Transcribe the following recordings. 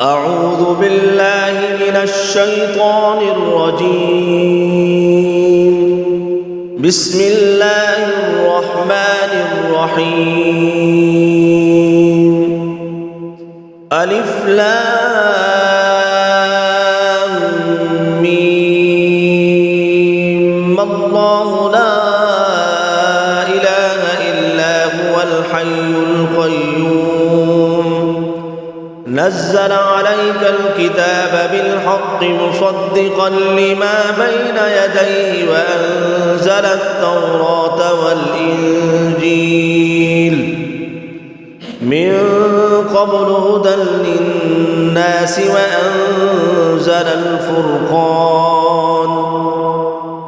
أعوذ بالله من الشيطان الرجيم. بسم الله الرحمن الرحيم. ألف لام ميم. الله لا إله إلا هو الحي القيوم. نزل عليك الكتاب بالحق مصدقا لما بين يديه وأنزل التوراة والإنجيل من قبل هدى للناس وأنزل الفرقان.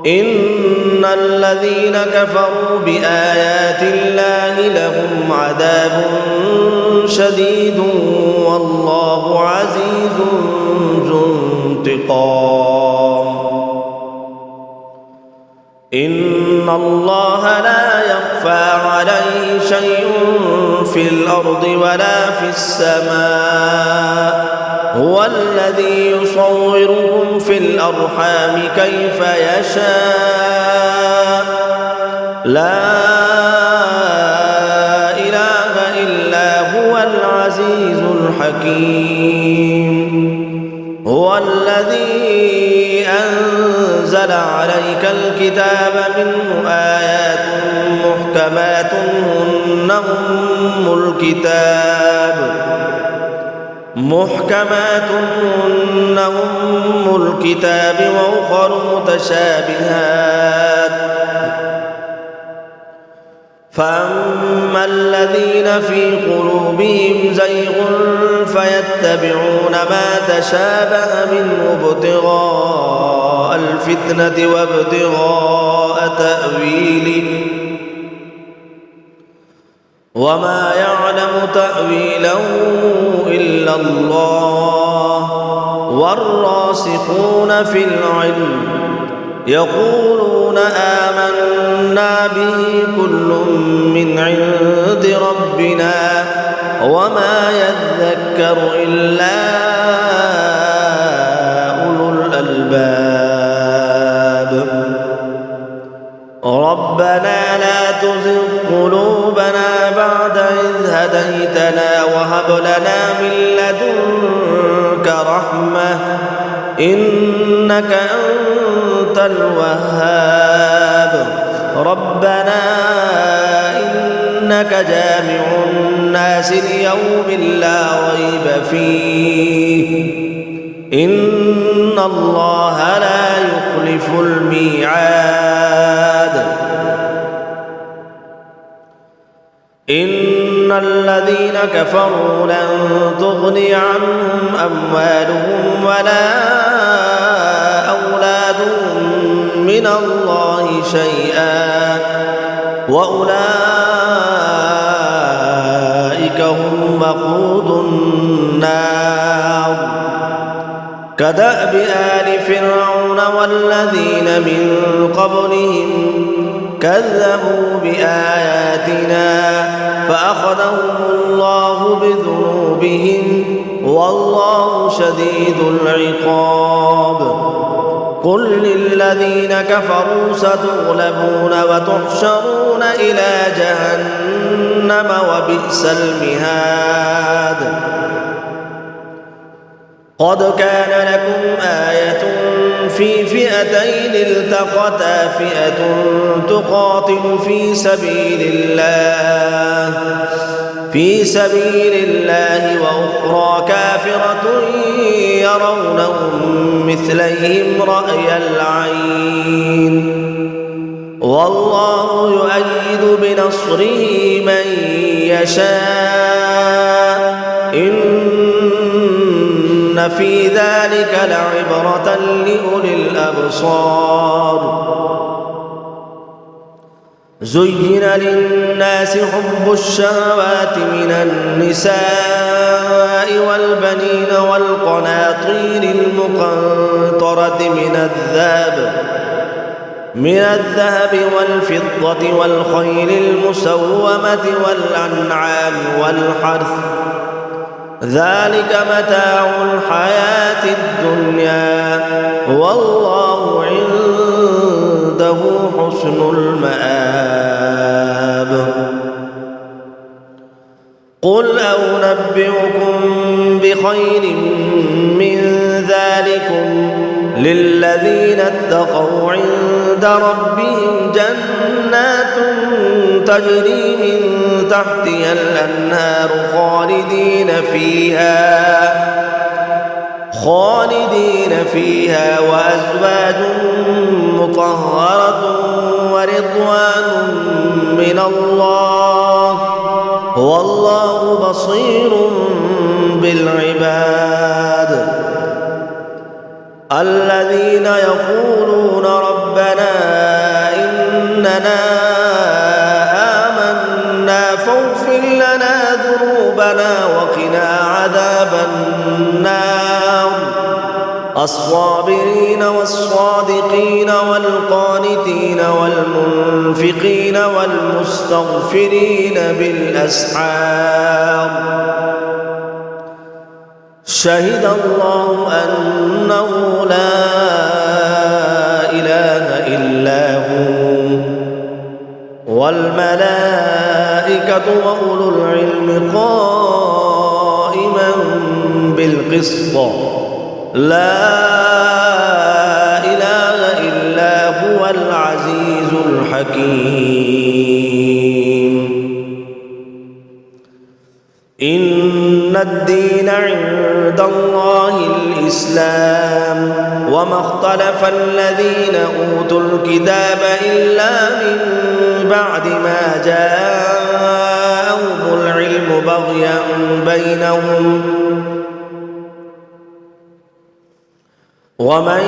إن الذين كفروا بآيات الله لهم عذاب شديد والله عزيز ذو انتقام. إن الله لا يخفى عليه شيء في الأرض ولا في السماء. هو الذي يصوركم في الأرحام كيف يشاء. لا إله إلا هو العزيز الحكيم. هو الذي أنزل عليك الكتاب منه آيات محكمات هن أم الكتاب وأخر متشابهات. فأما الذين في قلوبهم زيغ فيتبعون ما تشابه منه ابتغاء الفتنة وابتغاء تأويله وما يعلم تأويله إلا الله والراسخون في العلم يقولون آمنا به كل من عند ربنا وما يذكر إلا أولو الألباب. ربنا لا تزغ قلوبنا بعد إذ هديتنا وهب لنا من لدنك رحمة إنك أنت الوهاب. ربنا إنك جامع الناس ليوم لا ريب فيه إن الله لا يخلف الميعاد. إن الذين كفروا لن تغني عنهم أموالهم ولا أولادهم من الله شيئا وأولئك هم وقود النار. كدأب آل فرعون والذين من قبلهم كذبوا بآياتنا فأخذهم الله بذنوبهم والله شديد العقاب. قل للذين كفروا ستغلبون وتحشرون إلى جهنم وبئس المهاد. قد كان لكم آية في فئتين التقتا فئة تقاتل في سبيل الله وأخرى كافرة يرونهم مثليهم رأي العين والله يؤيد بنصره من يشاء. إن في ذلك لعبرة لأولي الأبصار. زين للناس حب الشهوات من النساء والبنين والقناطير المقنطرة من الذهب والفضة والخيل المسومة والأنعام والحرث ذلك متاع الحياة الدنيا والله عنده حسن المآب. قل أنبئكم بخير من ذلكم للذين اتقوا عند ربهم جنات تجري من تحتها الأنهار خالدين فيها وأزواج مطهرة ورضوان من الله والله بصير بالعباد. الذين يقولون ربنا إننا آمنا فاغفر لنا ذنوبنا وقنا عذاب النار. الصابرين والصادقين والقانتين والمنفقين والمستغفرين بالأسحار. شهد الله أنه لا إله إلا هو والملائكة وأولو العلم قائما بالقسط لا إله إلا هو العزيز الحكيم. إن الدين عند الله الإسلام وما اختلف الذين أوتوا الكتاب إلا من بعد ما جاءهم العلم بغيا بينهم ومن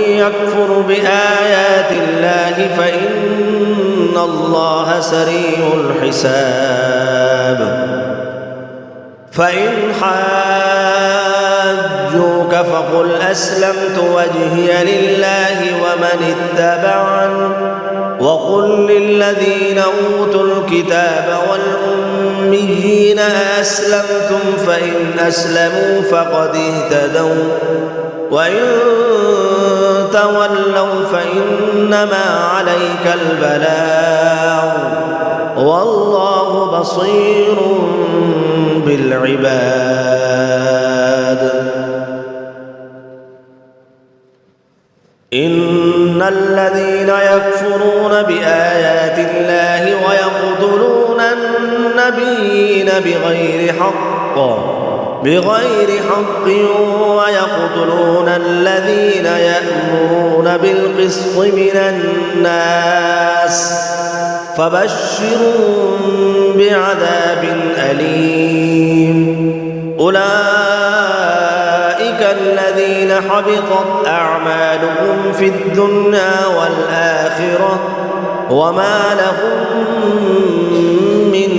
يكفر بآيات الله فإن الله سريع الحساب. فإن حاجوك فقل أسلمت وجهي لله ومن اتبعن وقل للذين أوتوا الكتاب والأميين أسلمتم فإن أسلموا فقد اهتدوا وإن تولوا فإنما عليك البلاغ والله بصير بالعباد. إن الذين يكفرون بآيات الله ويقتلون النبيين بغير حق ويقتلون الذين يأمرون بالقسط من الناس فبشرهم بعذاب أليم. أولئك الذين حبطت أعمالهم في الدنيا والآخرة وما لهم من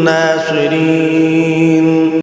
ناصرين.